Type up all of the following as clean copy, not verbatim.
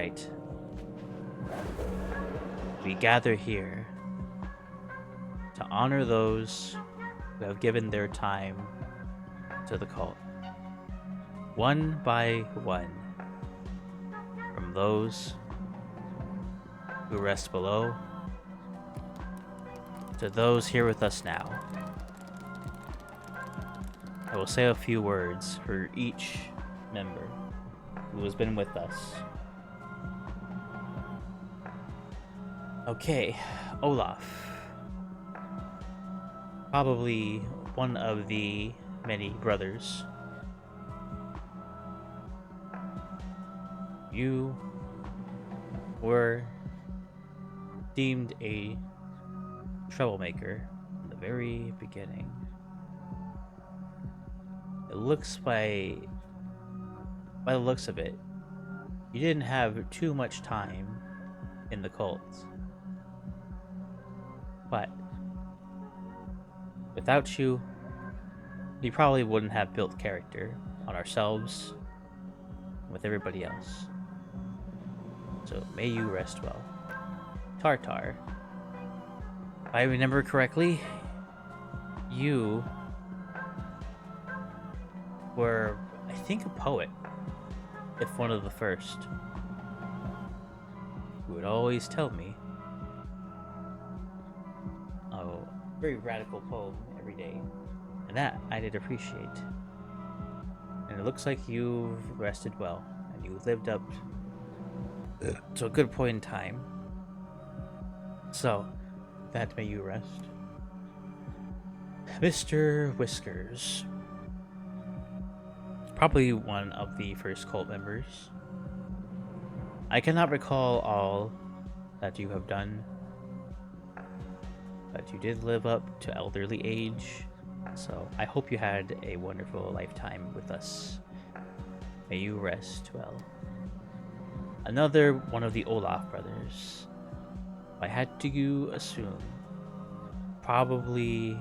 right. We gather here to honor those who have given their time to the cult. One by one. From those who rest below to those here with us now. I will say a few words for each member who has been with us. Okay, Olaf. Probably one of the many brothers. You were deemed a troublemaker from the very beginning. It looks by the looks of it, you didn't have too much time in the cult. But without you, we probably wouldn't have built character on ourselves with everybody else. So may you rest well. Tartar. If I remember correctly, you were, I think, a poet, if one of the first. You would always tell me a very radical poem every day, and that I did appreciate. And it looks like you've rested well, and you lived up to a good point in time. So, that may you rest. Mr. Whiskers. Probably one of the first cult members. I cannot recall all that you have done, but you did live up to elderly age, so I hope you had a wonderful lifetime with us. May you rest well. Another one of the Olaf brothers. I had to assume, probably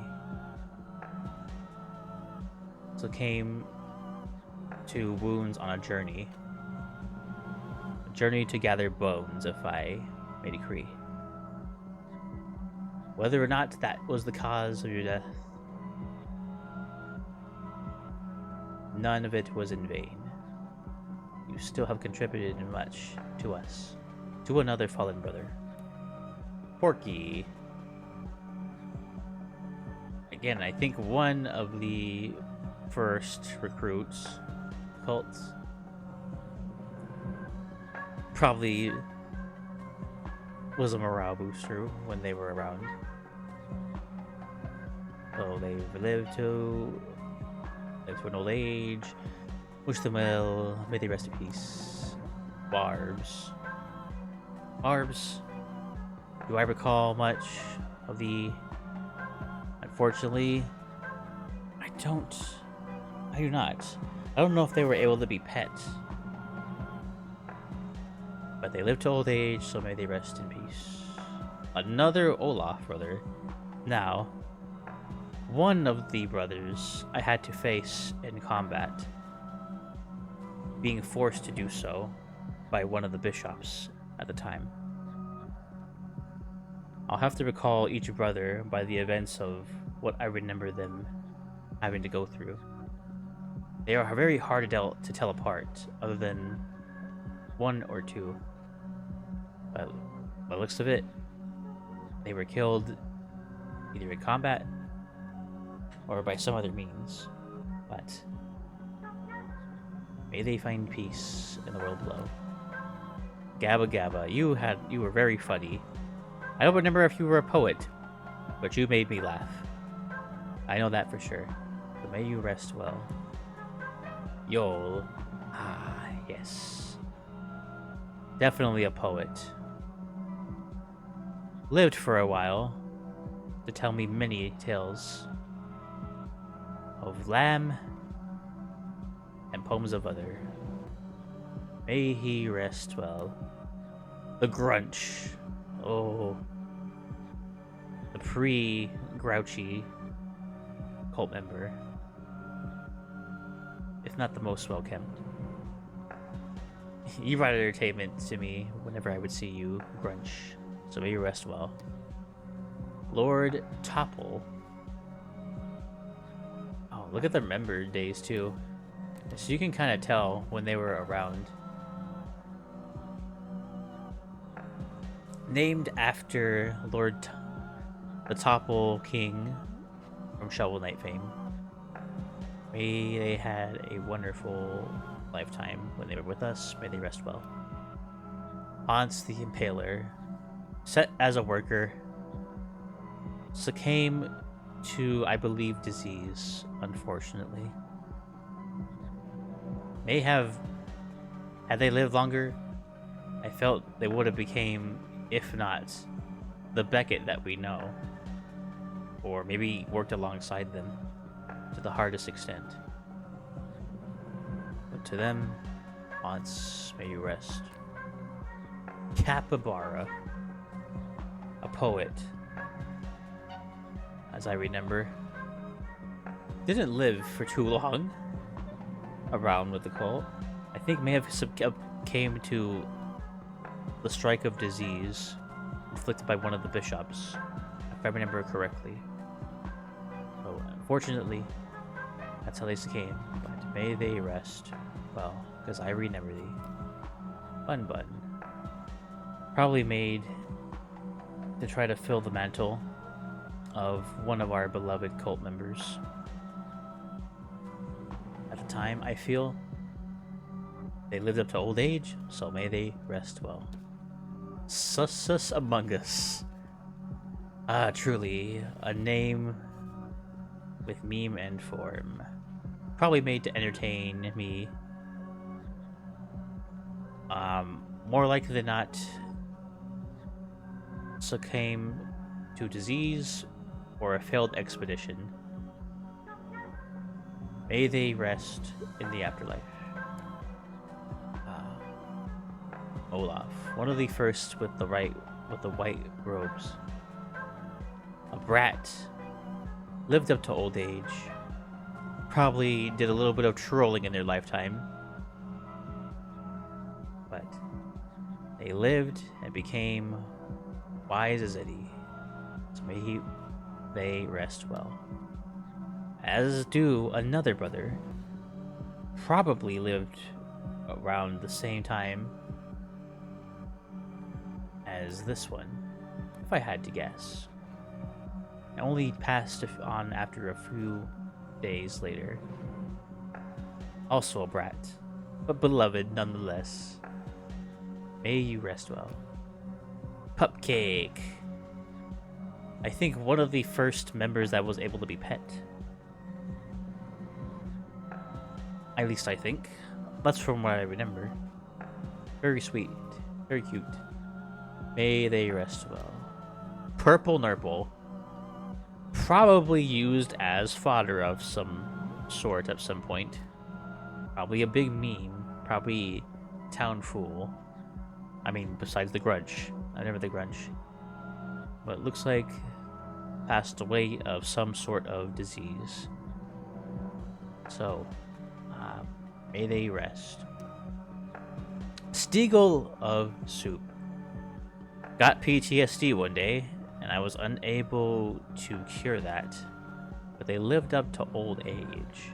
came to wounds on a journey to gather bones, if I may decree. Whether or not that was the cause of your death, none of it was in vain. You still have contributed much to us, to another fallen brother. Porky. Again, I think one of the first recruits, cults, probably was a morale booster when they were around. So they've lived to an old age. Wish them well. May they rest in peace. Barbs. Do I recall much of the... Unfortunately, I do not. I don't know if they were able to be pets. But they lived to old age, so may they rest in peace. Another Olaf brother. Now, one of the brothers I had to face in combat, being forced to do so by one of the bishops at the time. I'll have to recall each brother by the events of what I remember them having to go through. They are very hard to tell apart, other than one or two. But by the looks of it, they were killed either in combat or by some other means. But may they find peace in the world below. Gabba Gabba, you were very funny. I don't remember if you were a poet, but you made me laugh. I know that for sure. So may you rest well. Yol. Ah, yes. Definitely a poet. Lived for a while to tell me many tales of lamb and poems of other. May he rest well. The Grunch. Oh. The pre-grouchy cult member. If not the most well-kept. You brought entertainment to me whenever I would see you, Grunch. So may you rest well. Lord Topple. Oh, look at the member days too. So you can kind of tell when they were around. Named after the Topple King from Shovel Knight fame. May they had a wonderful lifetime when they were with us. May they rest well. Hans the Impaler, set as a worker, succumbed to, I believe, disease, unfortunately. May have, had they lived longer, I felt they would have became, if not, the Beckett that we know. Or maybe worked alongside them to the hardest extent. But to them, Hans, may you rest. Capybara, a poet, as I remember, didn't live for too long around with the cult. I think may have came to the strike of disease inflicted by one of the bishops, if I remember correctly. So unfortunately, that's how they succumbed. But may they rest well, because I remember thee. Bun Bun. Probably made to try to fill the mantle of one of our beloved cult members. At the time, I feel they lived up to old age, so may they rest well. Sus Among Us. Ah, truly, a name with meme and form. Probably made to entertain me. More likely than not, succumb to disease or a failed expedition. May they rest in the afterlife. Olaf, one of the first with the white robes. A brat, lived up to old age. Probably did a little bit of trolling in their lifetime. But they lived and became wise as Eddie. So may they rest well. As do another brother. Probably lived around the same time as this one, if I had to guess. I only passed on after a few days later. Also a brat, but beloved nonetheless. May you rest well. Pupcake. I think one of the first members that was able to be pet. At least I think. That's from what I remember. Very sweet. Very cute. May they rest well. Purple Nurple. Probably used as fodder of some sort at some point. Probably a big meme. Probably town fool. I mean, besides the Grunch. I never the Grunch. But it looks like passed away of some sort of disease. So, may they rest. Steagle of Soup. Got PTSD one day, and I was unable to cure that. But they lived up to old age,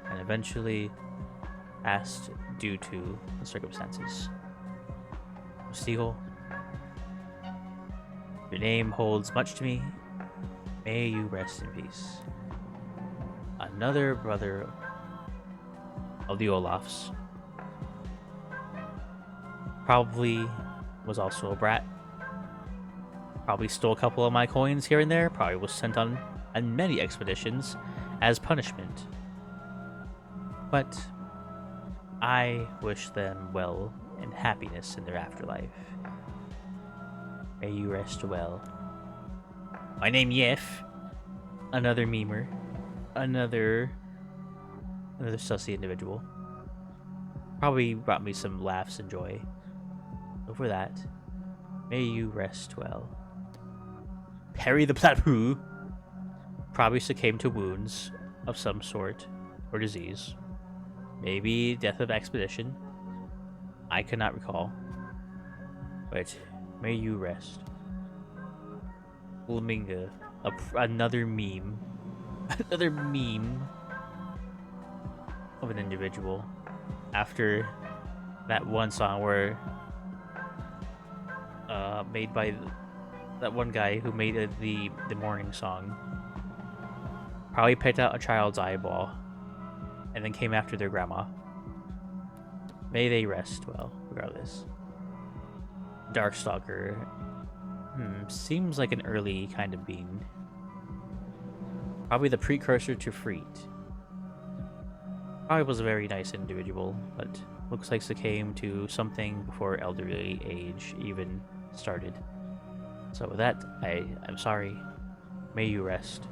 and eventually passed due to the circumstances. Steagle, your name holds much to me. May you rest in peace. Another brother of the Olafs. Probably was also a brat. Probably stole a couple of my coins here and there. Probably was sent on many expeditions as punishment. But I wish them well and happiness in their afterlife. May you rest well. My name Yef. Another memer. Another sussy individual. Probably brought me some laughs and joy. So for that, may you rest well. Perry the Platypus. Probably succumbed to wounds of some sort or disease. Maybe death of expedition. I cannot recall. But may you rest. Flamingo. Another meme. Another meme of an individual. After that one song where made by that one guy who made the morning song. Probably picked out a child's eyeball and then came after their grandma. May they rest well, regardless. Darkstalker. Seems like an early kind of being. Probably the precursor to Freet. Probably was a very nice individual, but looks like succumbed to something before elderly age even started. So with that, I'm sorry. May you rest.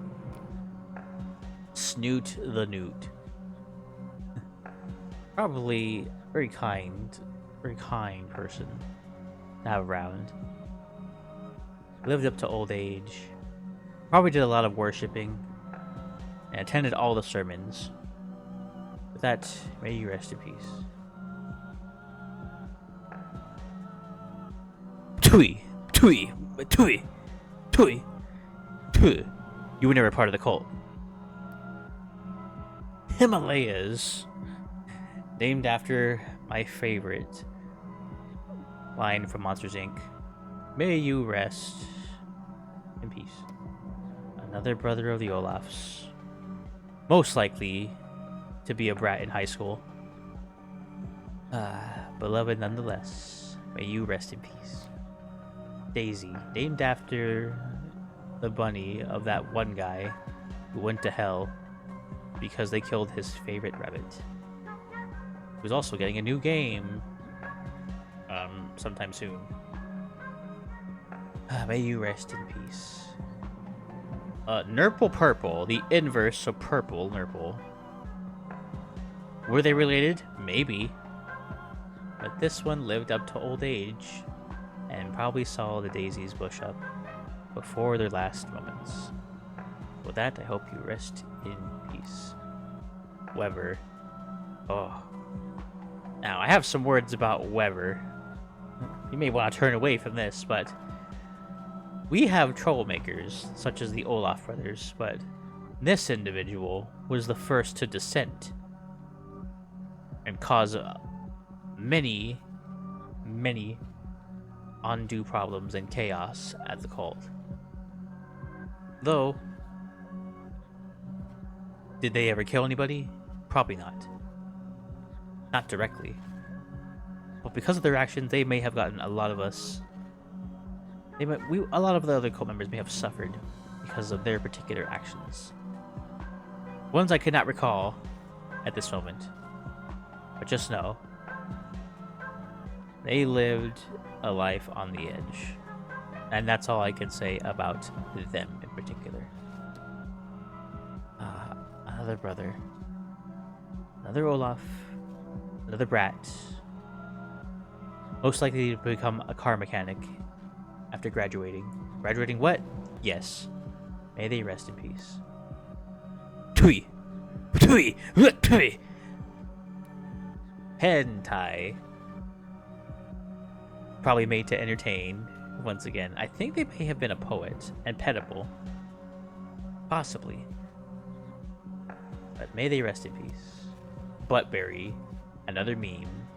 Snoot the Newt. Probably very kind person to have around. Lived up to old age. Probably did a lot of worshipping. And attended all the sermons. With that, may you rest in peace. Tui! Tui! Tui! Tui! Tui! You were never part of the cult. Himalayas. Named after my favorite line from Monsters Inc. May you rest in peace. Another brother of the Olafs. Most likely to be a brat in high school. Beloved nonetheless. May you rest in peace. Daisy. Named after the bunny of that one guy who went to hell because they killed his favorite rabbit. Who's also getting a new game sometime soon. May you rest in peace. Nurple Purple, the inverse of Purple Nurple. Were they related? Maybe. But this one lived up to old age and probably saw the daisies bush up before their last moments. With that, I hope you rest in peace. Weber. Oh. Now, I have some words about Weber. You may want to turn away from this, but we have troublemakers, such as the Olaf brothers, but this individual was the first to dissent and cause many undue problems and chaos at the cult. Though, did they ever kill anybody? Probably not. Not directly. But because of their actions, they may have gotten a lot of us. A lot of the other cult members may have suffered because of their particular actions. Ones I could not recall at this moment. But just know, they lived a life on the edge. And that's all I can say about them in particular. Another brother. Another Olaf. Another brat. Most likely to become a car mechanic after graduating. Graduating what? Yes. May they rest in peace. Tui! Tui! Tui! Hentai. Probably made to entertain. Once again, I think they may have been a poet and petable. Possibly. But may they rest in peace. Buttberry. Another meme.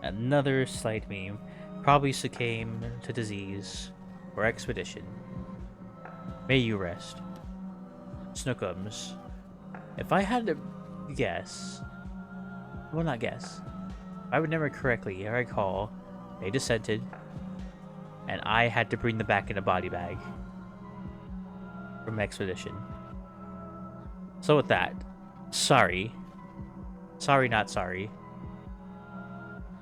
Another slight meme. Probably succumbed to disease or expedition. May you rest. Snookums. If I had to guess... Well, not guess. I would never correctly recall they dissented, and I had to bring them back in a body bag from expedition. So with that, sorry. Sorry, not sorry.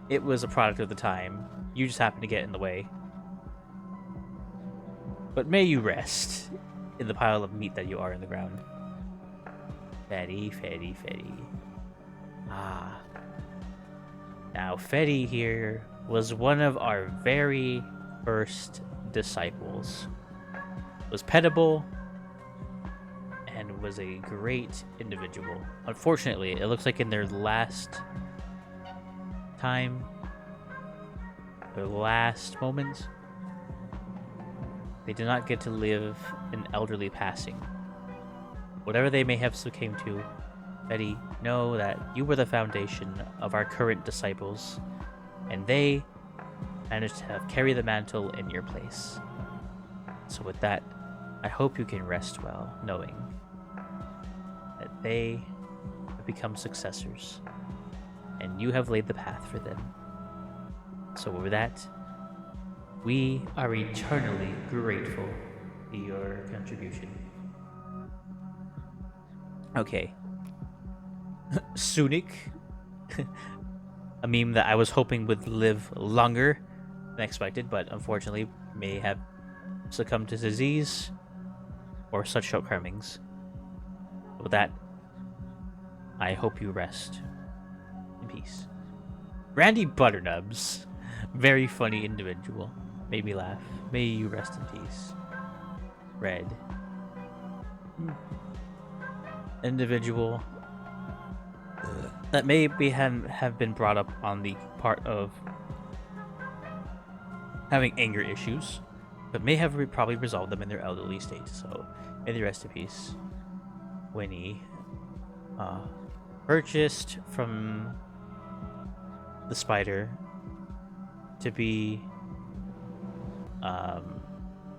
It was a product of the time. You just happened to get in the way. But may you rest in the pile of meat that you are in the ground. Fetty, Fetty, Fetty. Ah. Now, Fetty here was one of our very first disciples. Was petable and was a great individual. Unfortunately, it looks like in their last time their last moments, they did not get to live an elderly passing. Whatever they may have succumbed to, Betty, know that you were the foundation of our current disciples, and they managed to carry the mantle in your place. So with that, I hope you can rest well, knowing that they have become successors, and you have laid the path for them. So with that, we are eternally grateful for your contribution. Okay. Sunic, a meme that I was hoping would live longer than expected, but unfortunately may have succumbed to disease or such shortcomings. With that, I hope you rest in peace. Randy Butternubs, very funny individual, made me laugh. May you rest in peace. Red, individual that maybe have been brought up on the part of having anger issues, but may have probably resolved them in their elderly state. So may they rest in peace. Winnie, purchased from the spider to be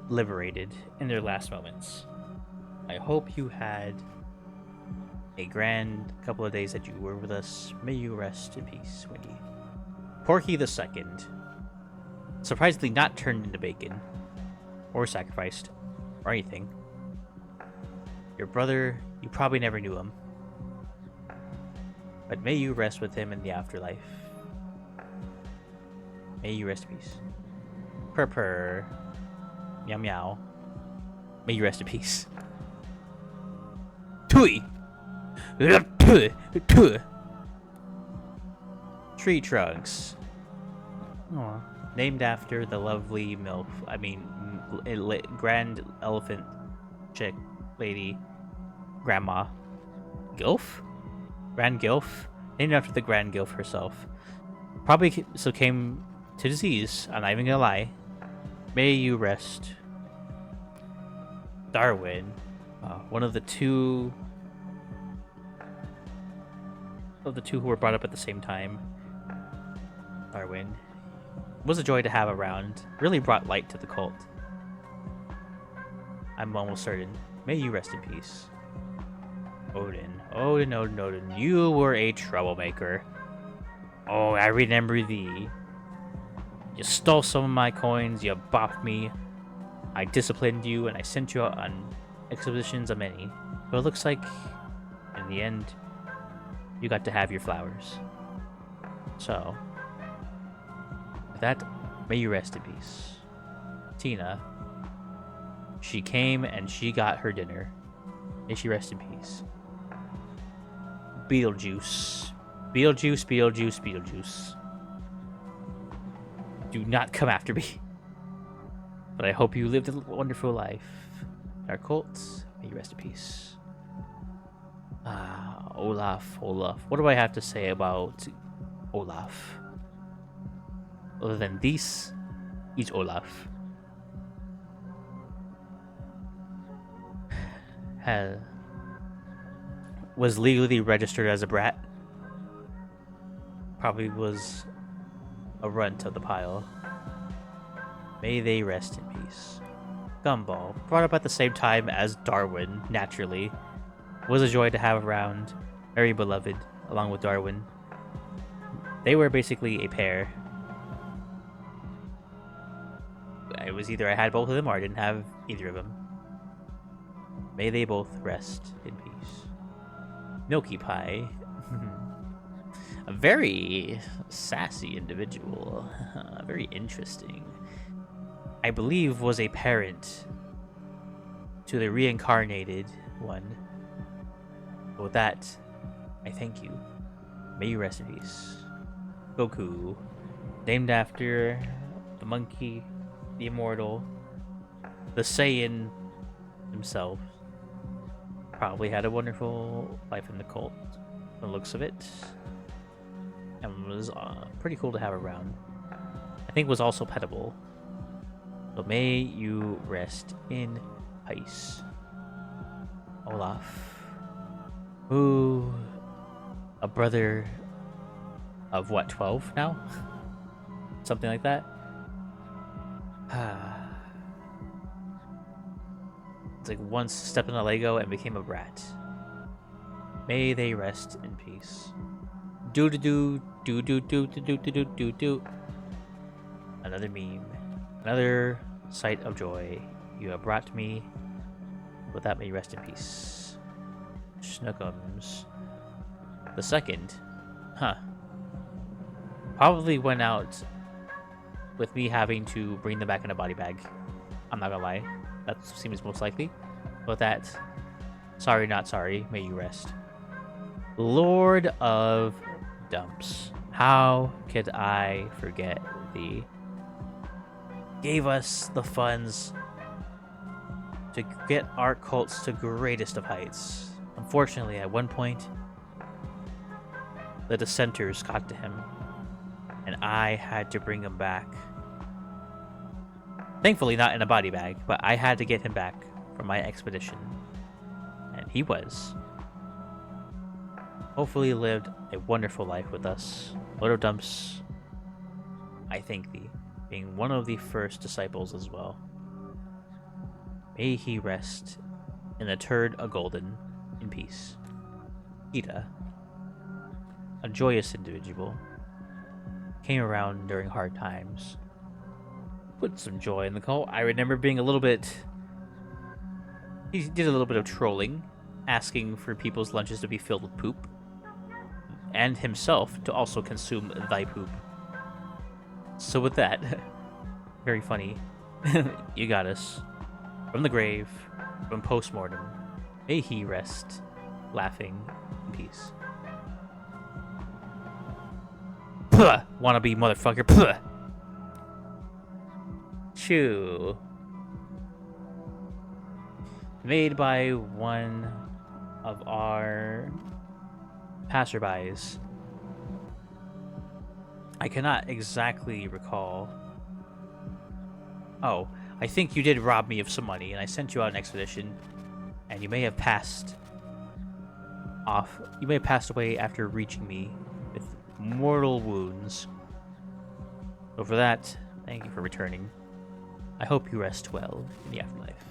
liberated in their last moments. I hope you had a grand couple of days that you were with us. May you rest in peace, Winnie. Porky the Second, surprisingly not turned into bacon or sacrificed or anything. Your brother, you probably never knew him, but may you rest with him in the afterlife. May you rest in peace. Purr. Meow meow. May you rest in peace. Tui. Tree trunks. Aww. Named after the lovely MILF. I mean, grand elephant chick lady. Grandma. Gilf? Grand Gilf? Named after the Grand Gilf herself. Probably succumbed to disease. I'm not even gonna lie. May you rest. Darwin. One of the two who were brought up at the same time. Darwin was a joy to have around. Really brought light to the cult. I'm almost certain. May you rest in peace. Odin. You were a troublemaker. Oh, I remember thee. You stole some of my coins, you bopped me. I disciplined you, and I sent you out on expeditions of many. But it looks like, in the end, you got to have your flowers. So, with that, may you rest in peace. Tina, she came and she got her dinner. May she rest in peace. Beetlejuice. Do not come after me. But I hope you lived a wonderful life. Our cults, may you rest in peace. Olaf. What do I have to say about Olaf? Other than this is Olaf. Was legally registered as a brat. Probably was a runt of the pile. May they rest in peace. Gumball, brought up at the same time as Darwin, naturally. Was a joy to have around. Very beloved, along with Darwin. They were basically a pair. It was either I had both of them or I didn't have either of them. May they both rest in peace. Milky Pie. A very sassy individual. Very interesting. I believe was a parent to the reincarnated one. With that, I thank you. May you rest in peace. Goku. Named after the monkey, the immortal, the Saiyan himself. Probably had a wonderful life in the cult, from the looks of it. And was pretty cool to have around. I think was also petable. So may you rest in peace. Olaf. Who... a brother of what, 12 now? Something like that? It's like once stepped on a Lego and became a brat. May they rest in peace. Do do do do do do do do do do do. Another meme. Another sight of joy. You have brought me. With that, may you rest in peace. Snookums. The second. Huh. Probably went out with me having to bring them back in a body bag. I'm not gonna lie. That seems most likely. But that, sorry not sorry, may you rest. Lord of Dumps. How could I forget thee? Gave us the funds to get our cults to greatest of heights. Unfortunately, at one point, the dissenters got to him, and I had to bring him back. Thankfully, not in a body bag, but I had to get him back from my expedition. And he was. Hopefully lived a wonderful life with us. Lord of Dumps, I thank thee, being one of the first disciples as well. May he rest in the turd of golden in peace. Ida, a joyous individual, came around during hard times. Put some joy in the cult. I remember being a little bit... He did a little bit of trolling, asking for people's lunches to be filled with poop, and himself to also consume thy poop. So with that, very funny. You got us. From the grave, from postmortem, may he rest, laughing in peace. Puh! Wannabe motherfucker, puh! Chew. Made by one of our passerbys. I cannot exactly recall. Oh, I think you did rob me of some money, and I sent you on an expedition, and you may have passed off. You may have passed away after reaching me with mortal wounds. So for that, thank you for returning. I hope you rest well in the afterlife.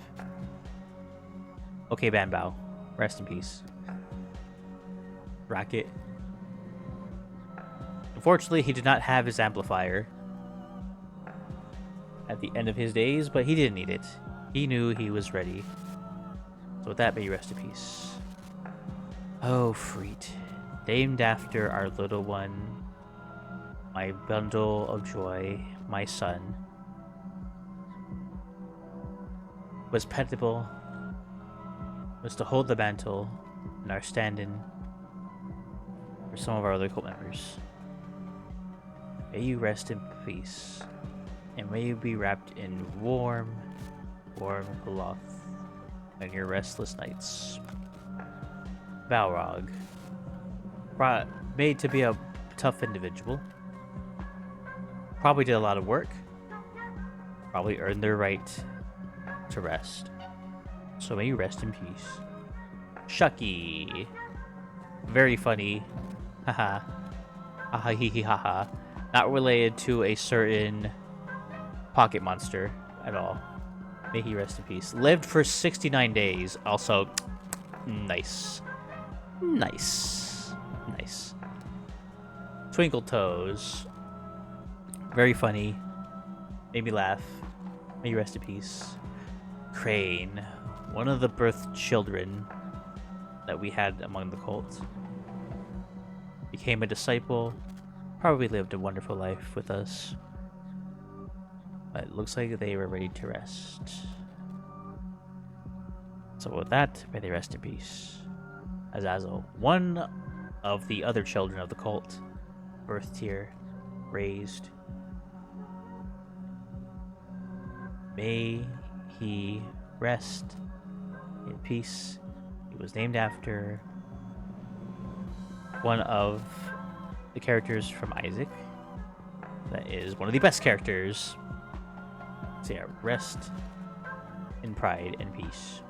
Okay, Banbao, rest in peace. Bracket. Unfortunately, he did not have his amplifier at the end of his days, but he didn't need it. He knew he was ready. So with that, may you rest in peace. Oh, Freet. Named after our little one, my bundle of joy, my son. Was pentible, was to hold the mantle in our stand-in for some of our other cult members. May you rest in peace, and may you be wrapped in warm cloth on your restless nights. Balrog, made to be a tough individual, probably did a lot of work, probably earned their right to rest. So may you rest in peace. Shucky. Very funny. Haha. Haha hee hee haha. Not related to a certain pocket monster at all. May he rest in peace. Lived for 69 days. Also, nice. Nice. Nice. Twinkle Toes. Very funny. Made me laugh. May you rest in peace. Crane, one of the birth children that we had among the cult, became a disciple, probably lived a wonderful life with us, but it looks like they were ready to rest. So with that, may they rest in peace. Azazel, one of the other children of the cult, birthed here, raised. May he rest in peace. He was named after one of the characters from Isaac. that is one of the best characters. So yeah, rest in pride and peace.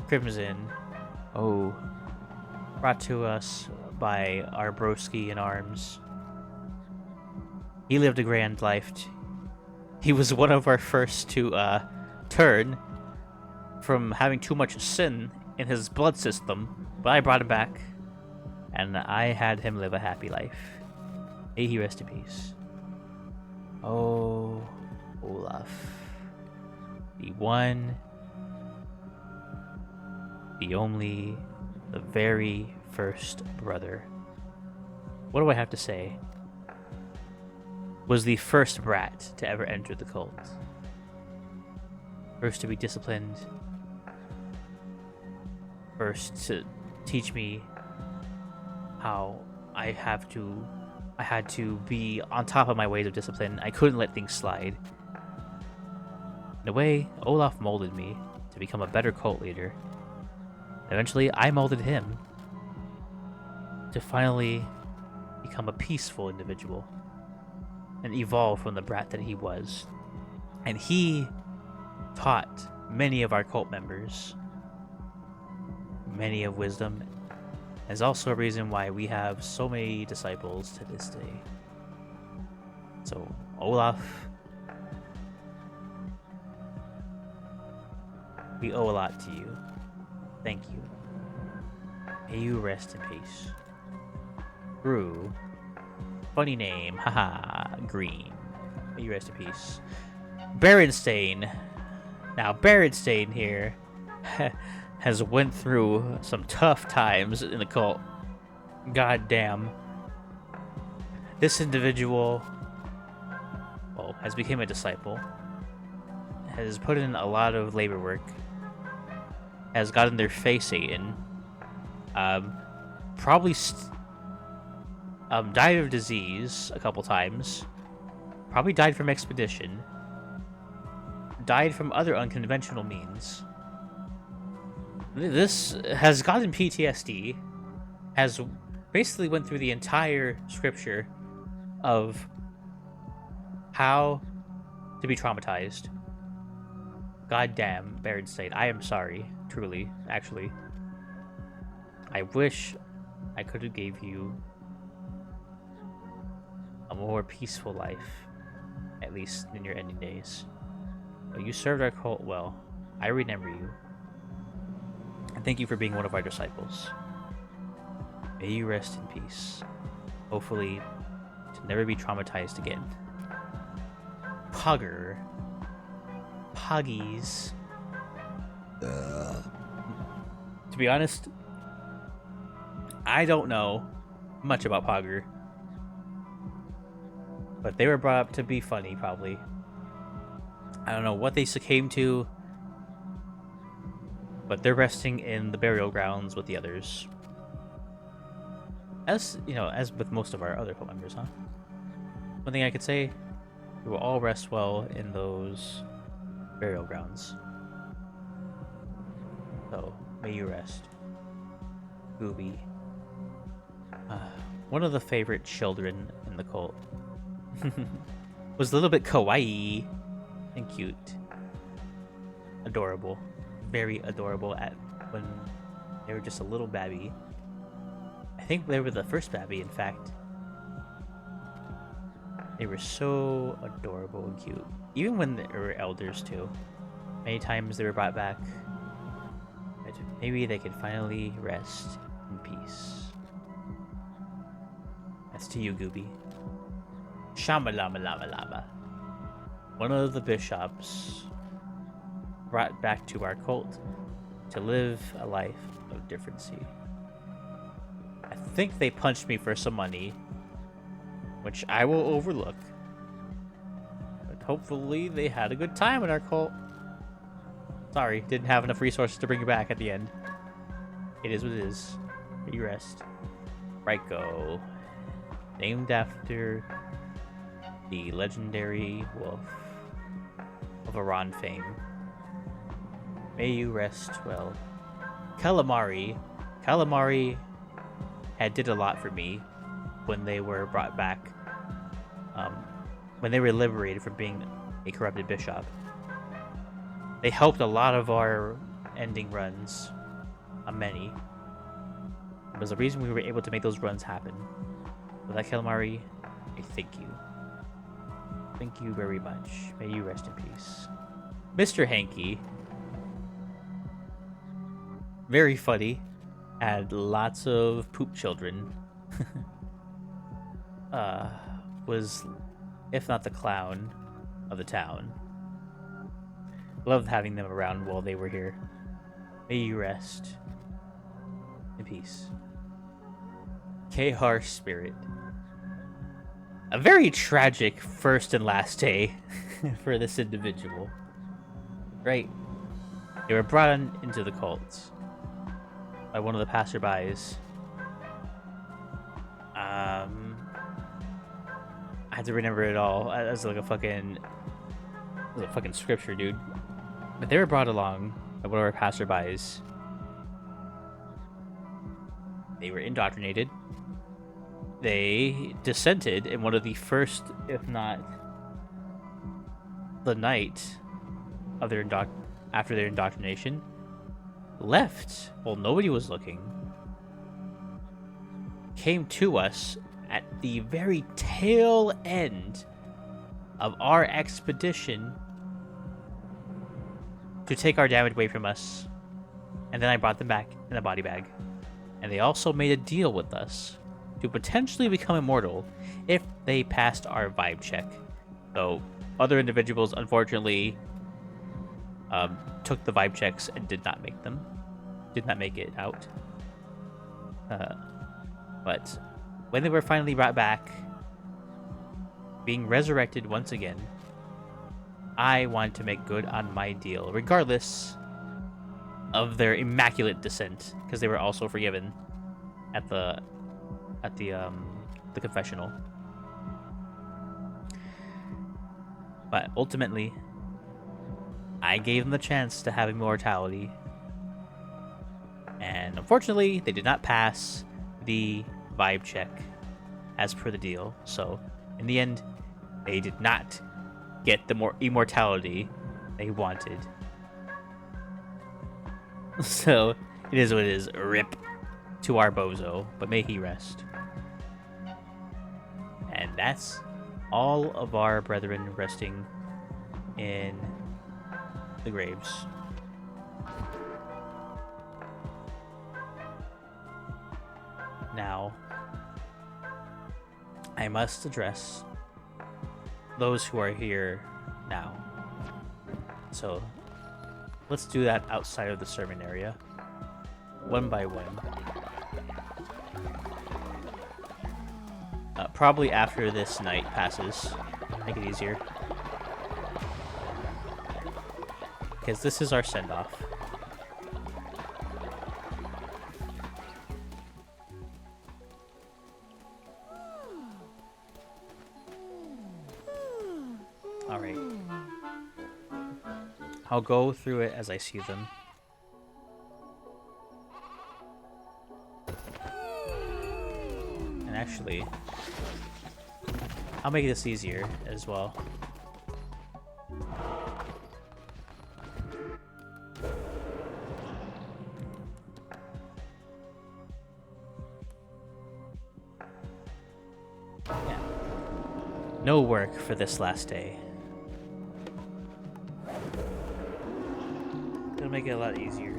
Crimson, oh, brought to us by our broski in arms. He lived a grand life. He was one of our first to turn from having too much sin in his blood system, but I brought him back, and I had him live a happy life. May he rest in peace. Oh, Olaf. The one, the only, the very first brother. What do I have to say? Was the first brat to ever enter the cult. First to be disciplined. First to teach me how I had to be on top of my ways of discipline. I couldn't let things slide. In a way, Olaf molded me to become a better cult leader. Eventually, I molded him to finally become a peaceful individual and evolve from the brat that he was. And he taught many of our cult members many of wisdom. Is also a reason why we have so many disciples to this day. So, Olaf, we owe a lot to you. Thank you. May you rest in peace. Brew. Funny name. Haha. Green. May you rest in peace. Berenstain. Now, Berenstain here has went through some tough times in the cult. God damn. This individual, well, has become a disciple. Has put in a lot of labor work. Has gotten their face eaten. Probably died of disease a couple times. Probably died from expedition. Died from other unconventional means. This has gotten PTSD. Has basically went through the entire scripture of how to be traumatized. Goddamn, Berenstain, I am sorry. Truly, actually. I wish I could have gave you a more peaceful life, at least in your ending days. But you served our cult well. I remember you. And thank you for being one of our disciples. May you rest in peace. Hopefully, to never be traumatized again. Pugger. Puggies. To be honest, I don't know much about Pogger. But they were brought up to be funny, probably. I don't know what they succumbed to. But they're resting in the burial grounds with the others. As, you know, as with most of our other cult members, huh? One thing I could say, we will all rest well in those burial grounds. So, may you rest. Gooby. One of the favorite children in the cult. Was a little bit kawaii and cute. Adorable. Very adorable at when they were just a little babby. I think they were the first babby, in fact. They were so adorable and cute. Even when they were elders, too. Many times they were brought back. Maybe they could finally rest in peace. That's to you, Gooby. Shamalama. One of the bishops brought back to our cult to live a life of differency. I think they punched me for some money, which I will overlook. But hopefully they had a good time in our cult. Sorry, didn't have enough resources to bring you back at the end. It is what it is. May you rest. Ryko. Named after the legendary wolf of Iran fame. May you rest well. Calamari had did a lot for me when they were brought back um, when they were liberated from being a corrupted bishop, they helped a lot of our ending runs, many. It was the reason we were able to make those runs happen. With that, Calamari, I thank you. Thank you very much. May you rest in peace. Mr. Hanky, very funny, had lots of poop children. Was, if not the clown of the town. Loved having them around while they were here. May you rest in peace. K-Har Spirit. A very tragic first and last day for this individual. Right? They were brought into the cult by one of the passerbys. I had to remember it all as like a fucking scripture, dude. But they were brought along by one of our passerbys. They were indoctrinated. They dissented in one of the first, if not the night of their after their indoctrination, left while nobody was looking, came to us at the very tail end of our expedition to take our damage away from us, and then I brought them back in a body bag. And they also made a deal with us to potentially become immortal if they passed our vibe check. So other individuals, unfortunately, took the vibe checks and did not make it out. But when they were finally brought back, being resurrected once again, I wanted to make good on my deal, regardless of their immaculate descent, because they were also forgiven at the confessional. But ultimately, I gave them the chance to have immortality, and unfortunately, they did not pass the vibe check as per the deal. So, in the end, they did not get the more immortality they wanted. So, it is what it is. RIP to our bozo, but may he rest. And that's all of our brethren resting in the graves. Now, I must address those who are here now. So, let's do that outside of the sermon area, one by one. Probably after this night passes, make it easier. Because this is our send-off. Alright. I'll go through it as I see them. And actually, I'll make this easier as well. Yeah. No work for this last day. It'll make it a lot easier.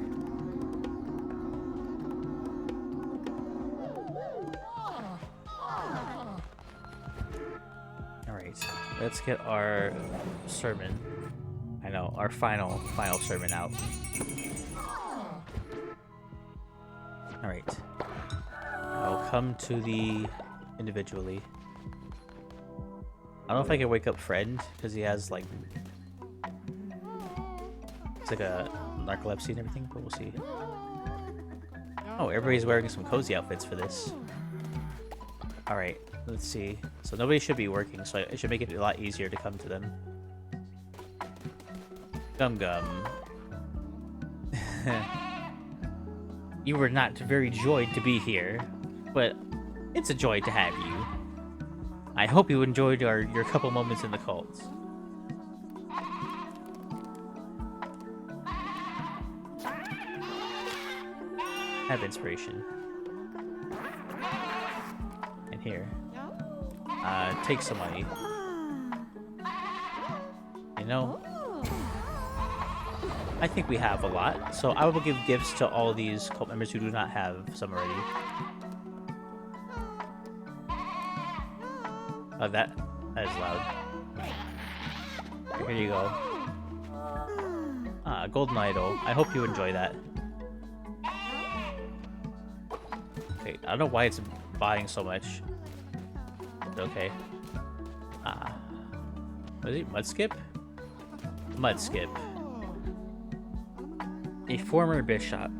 Let's get our sermon. I know, our final sermon out. Alright. I'll come to the individually. I don't know if I can wake up Friend, because he has like... It's like a narcolepsy and everything, but we'll see. Oh, everybody's wearing some cozy outfits for this. Alright. Let's see. So nobody should be working, so it should make it a lot easier to come to them. Gum Gum. You were not very joyed to be here, but it's a joy to have you. I hope you enjoyed your couple moments in the cult. Have inspiration. And here. Take some money. You know, I think we have a lot, so I will give gifts to all these cult members who do not have some already. Oh, that is loud. Here you go. Golden idol. I hope you enjoy that. Okay, I don't know why it's buying so much. It's okay. What is it? Mud skip? Mud skip. A former bishop.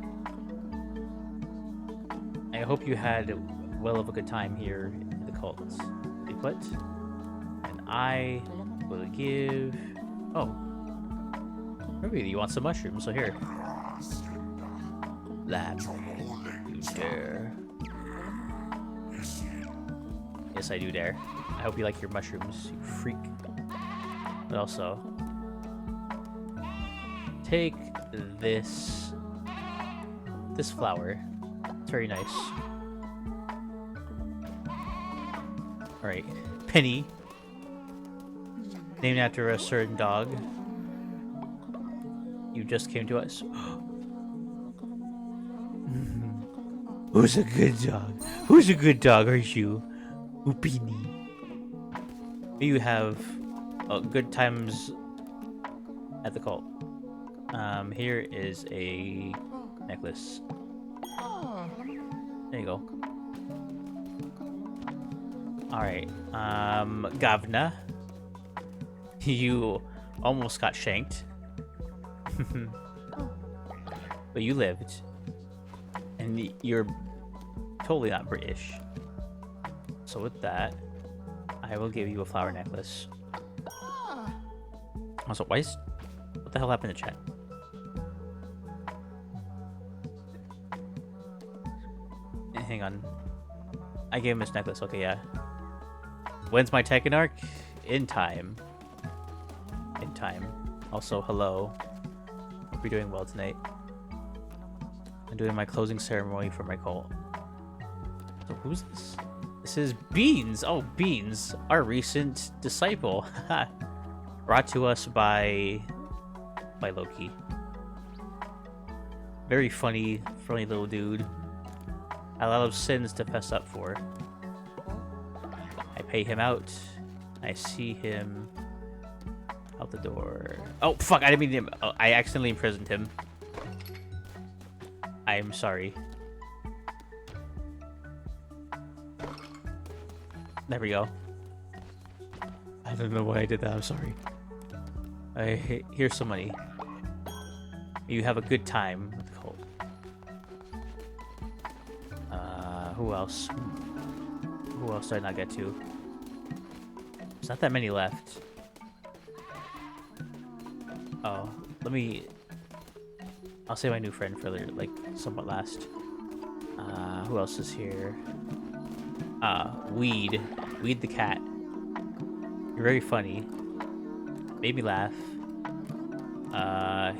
I hope you had well of a good time here in the cult. They put. And I will give. Oh. Maybe you want some mushrooms, so here. That you dare. Yes, I do dare. I hope you like your mushrooms, you freak. But also, take this flower. It's very nice. Alright, Penny. Named after a certain dog. You just came to us. Who's a good dog? Who's a good dog, aren't you? Upini. You have good times at the cult. Here is a necklace. There you go. Alright, Gavna. You almost got shanked. But you lived. And you're totally not British. So with that, I will give you a flower necklace. Also, what the hell happened to chat? Hang on. I gave him this necklace. Okay, yeah. When's my Tekken arc? In time. In time. Also, hello. Hope you're doing well tonight. I'm doing my closing ceremony for my cult. So who's this? This is Beans. Oh, Beans, our recent disciple. Brought to us by Loki. Very funny little dude. A lot of sins to fess up for. I pay him out. I see him out the door. Oh, fuck, I didn't mean him. Oh, I accidentally imprisoned him. I'm sorry. There we go. I don't know why I did that. I'm sorry. Here's some money. You have a good time with the cult. Who else? Who else did I not get to? There's not that many left. Oh, let me... I'll say my new friend for like somewhat last. Who else is here? Weed. Weed the cat. You're very funny. Made me laugh.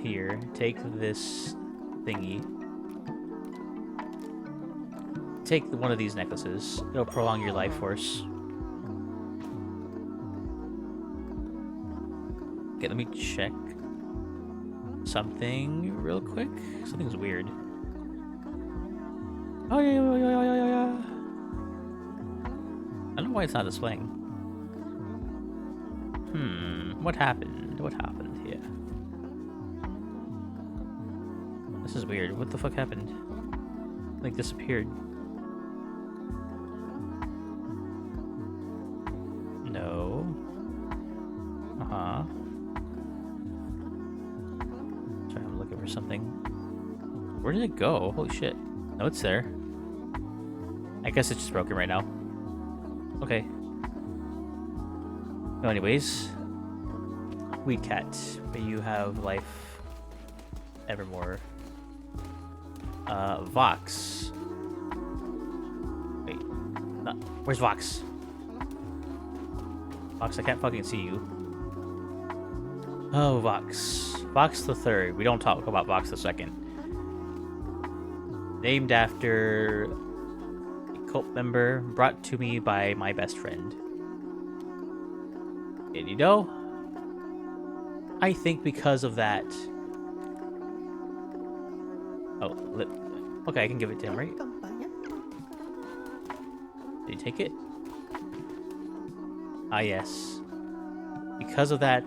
Here. Take this thingy. Take one of these necklaces. It'll prolong your life force. Okay, let me check something real quick. Something's weird. Oh, yeah. I don't know why it's not displaying. What happened? What happened here? This is weird. What the fuck happened? Like, disappeared. No. Sorry, I'm looking for something. Where did it go? Holy shit. No, it's there. I guess it's just broken right now. Okay. No, anyways. Weed cat. May you have life evermore. Vox. Wait. No, where's Vox? Vox, I can't fucking see you. Oh, Vox. Vox the Third. We don't talk about Vox the Second. Named after a cult member brought to me by my best friend. And you know, I think because of that... Oh, okay, I can give it to him, right? Did he take it? Ah, yes. Because of that,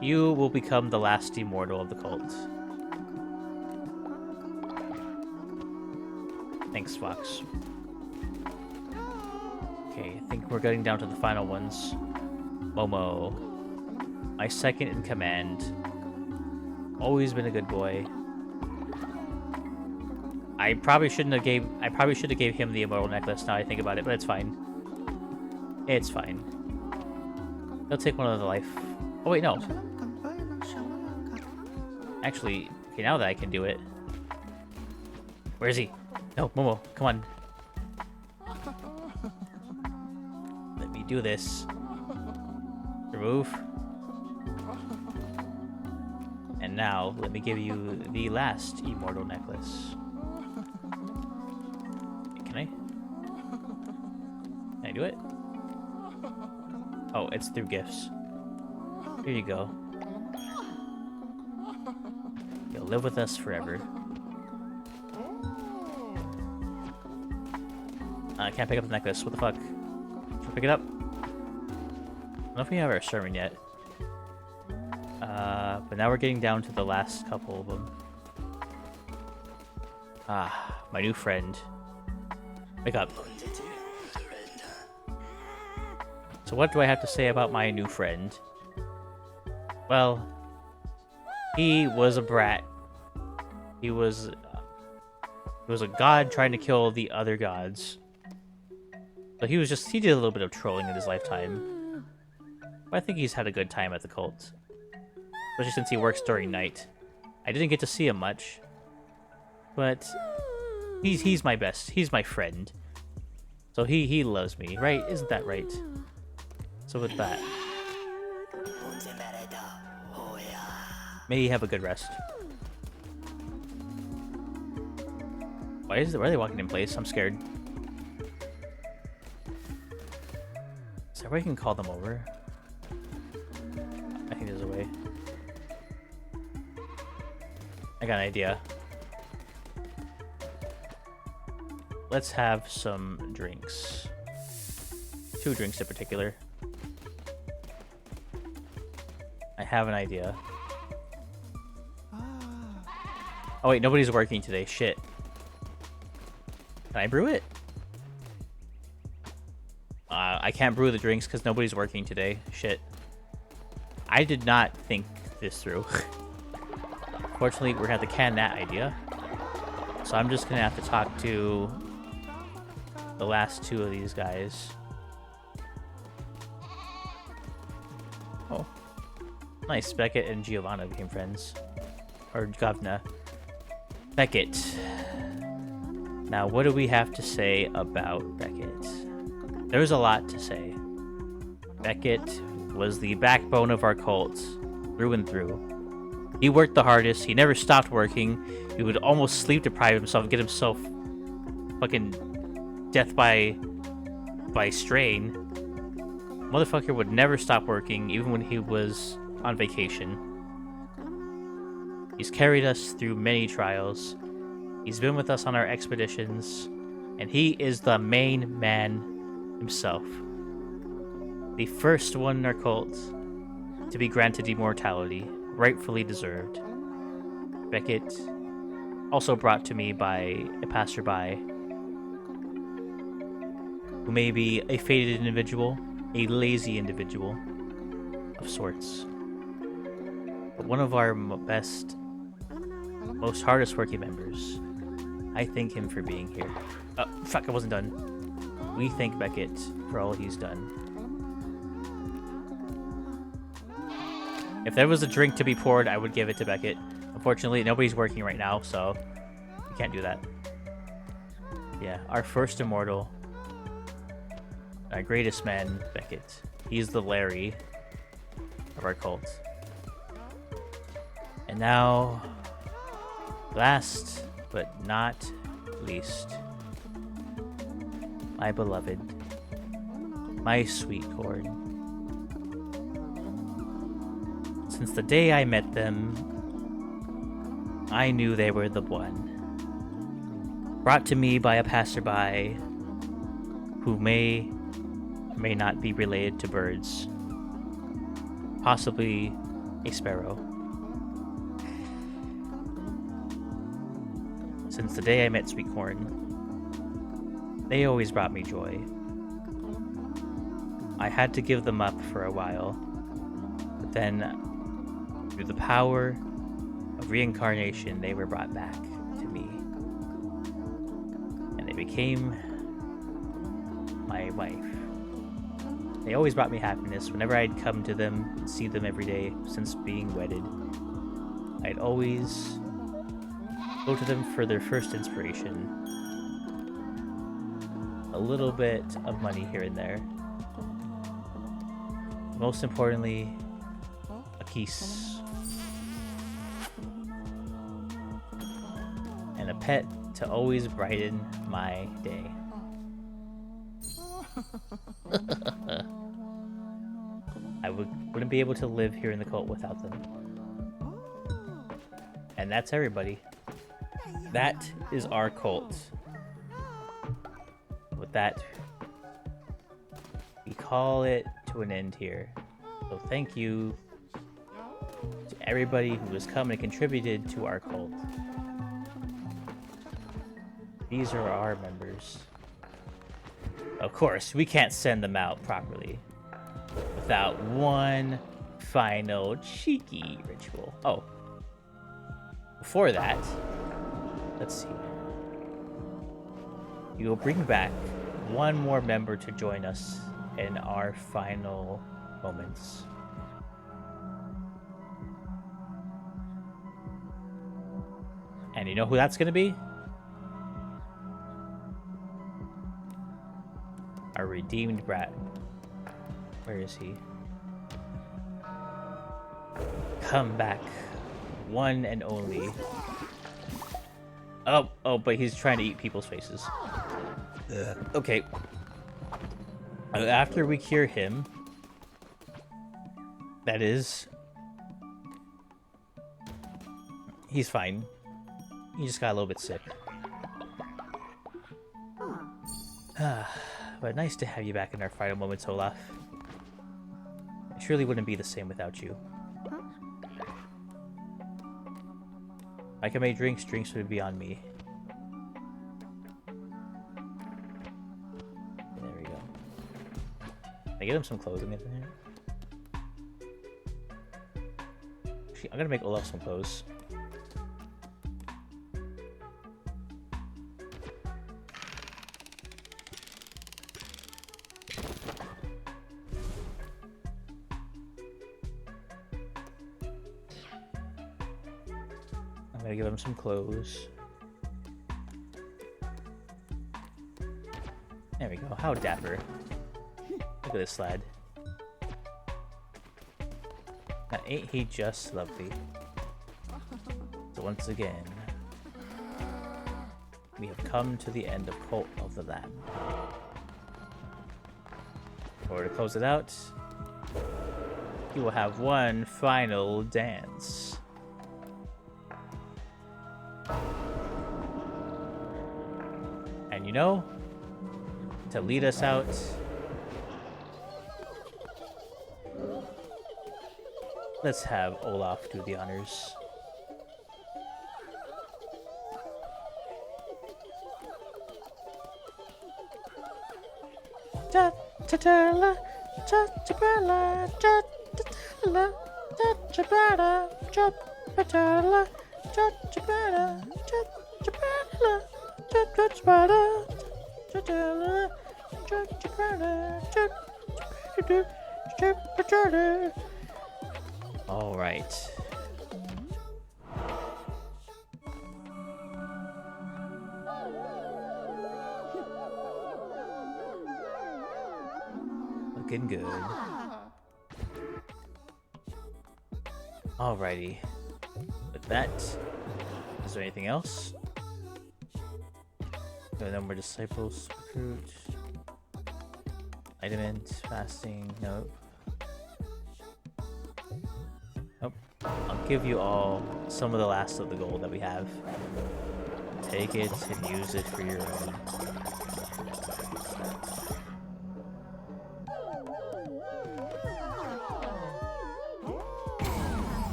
you will become the last immortal of the cult. Thanks, Fox. Okay, I think we're getting down to the final ones. Momo. My second in command. Always been a good boy. I probably should have gave him the immortal necklace now I think about it, but it's fine. It's fine. He'll take one of the life. Oh wait, no. Actually, okay, now that I can do it. Where is he? No, Momo, come on. Let me do this. Remove. And now, let me give you the last immortal necklace. Can I? Can I do it? Oh, it's through gifts. Here you go. You'll live with us forever. I can't pick up the necklace. What the fuck? Should I pick it up? I don't know if we have our sermon yet. But now we're getting down to the last couple of them. Ah, my new friend. Wake up. So what do I have to say about my new friend? Well, he was a brat. He was a god trying to kill the other gods. So he did a little bit of trolling in his lifetime. But I think he's had a good time at the cult. Especially since he works during night. I didn't get to see him much. But he's my best. He's my friend. So he loves me, right? Isn't that right? So with that, may he have a good rest. Why are they walking in place? I'm scared. Is there a way I can call them over? I think there's a way. I got an idea. Let's have some drinks. 2 drinks in particular. I have an idea. Oh wait, nobody's working today. Shit. Can I brew it? I can't brew the drinks because nobody's working today. Shit. I did not think this through. Fortunately, we're gonna have to can that idea. So I'm just gonna have to talk to the last 2 of these guys. Oh. Nice. Beckett and Giovanna became friends. Or Govna. Beckett. Now, what do we have to say about Beckett? There's a lot to say. Beckett was the backbone of our cult, through and through. He worked the hardest. He never stopped working. He would almost sleep deprive himself, get himself fucking death by strain. Motherfucker would never stop working, even when he was on vacation. He's carried us through many trials. He's been with us on our expeditions, and he is the main man himself. The first one in our cult to be granted immortality, rightfully deserved. Beckett, also brought to me by a passerby, who may be a faded individual, a lazy individual of sorts. But one of our best, most hardest working members. I thank him for being here. Oh, fuck, I wasn't done. We thank Beckett for all he's done. If there was a drink to be poured, I would give it to Beckett. Unfortunately, nobody's working right now, so we can't do that. Yeah, our first immortal, our greatest man, Beckett. He's the Larry of our cult. And now, last but not least, my beloved, my sweet corn. Since the day I met them, I knew they were the one. Brought to me by a passerby who may not be related to birds. Possibly a sparrow. Since the day I met Sweet Corn, they always brought me joy. I had to give them up for a while, but then, through the power of reincarnation, they were brought back to me. And they became my wife. They always brought me happiness. Whenever I'd come to them and see them every day since being wedded, I'd always go to them for their first inspiration. A little bit of money here and there. Most importantly, a kiss. And a pet to always brighten my day. I wouldn't be able to live here in the cult without them. And that's everybody. That is our cult. With that, we call it to an end here. So thank you to everybody who has come and contributed to our cult. These are our members. Of course, we can't send them out properly without one final cheeky ritual. Oh. Before that, let's see. We will bring back one more member to join us in our final moments. And you know who that's going to be? Our redeemed brat. Where is he? Come back. One and only. Oh, but he's trying to eat people's faces. Okay. After we cure him, that is, he's fine. He just got a little bit sick. But nice to have you back in our final moments, Olaf. It surely wouldn't be the same without you. I can make drinks would be on me. There we go. Can I get him some clothing in here? Actually, I'm gonna make Olaf some clothes. I'm gonna give him some clothes. There we go. How dapper. Look at this lad. Now, ain't he just lovely? So once again, we have come to the end of Cult of the Lamb. In order to close it out, you will have one final dance. And you know, to lead us out, let's have Olaf do the honors. All right. Looking good. Alrighty. With that, is there anything else? No more disciples, recruit, enlightenment, fasting, nope. Nope. I'll give you all some of the last of the gold that we have. Take it and use it for your own.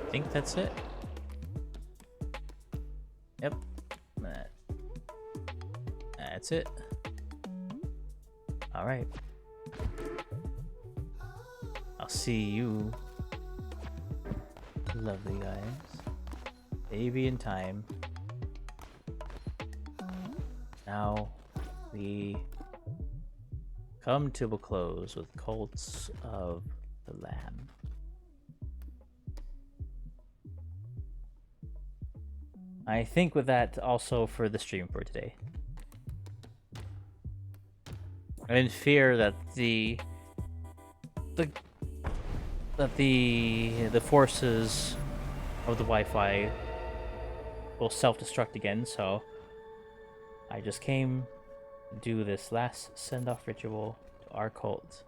I think that's it. Yep. That's it. Alright. I'll see you, lovely guys. Maybe in time. Now we come to a close with Cults of the Lamb. I think with that also for the stream for today. I'm in fear that the forces of the Wi-Fi will self-destruct again, so I just came to do this last send-off ritual to our cult.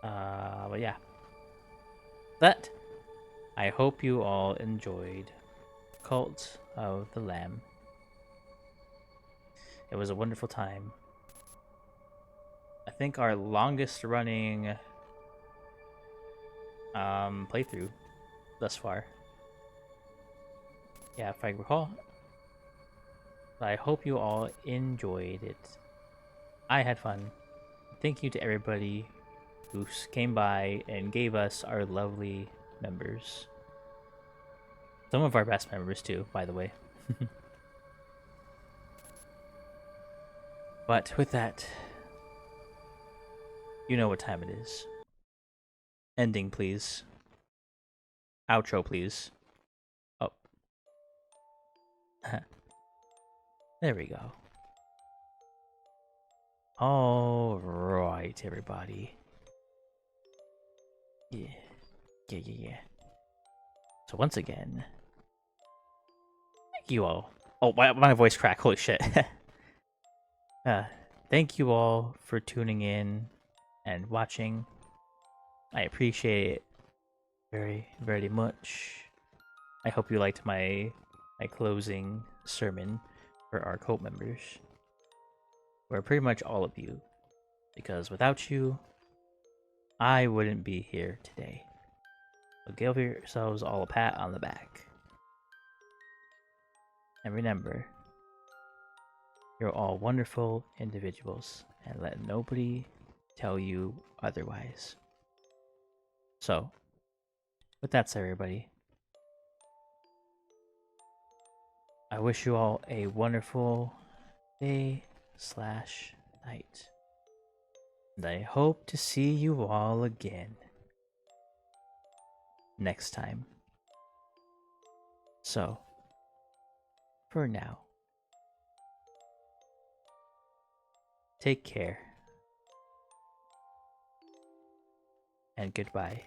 But yeah. That, I hope you all enjoyed Cult of the Lamb. It was a wonderful time. I think our longest running playthrough thus far. Yeah, if I recall. I hope you all enjoyed it. I had fun. Thank you to everybody who came by and gave us our lovely members. Some of our best members too, by the way. But with that, you know what time it is. Ending, please. Outro, please. Oh. There we go. Alright, everybody. Yeah. Yeah. So once again, thank you all. Oh, my voice cracked. Holy shit. Thank you all for tuning in and watching. I appreciate it very, very much. I hope you liked my closing sermon for our cult members. We're pretty much all of you, because without you, I wouldn't be here today. So give yourselves all a pat on the back. And remember, you're all wonderful individuals, and let nobody tell you otherwise. So, with that said, everybody, I wish you all a wonderful day/night. And I hope to see you all again next time. So, for now, take care and goodbye.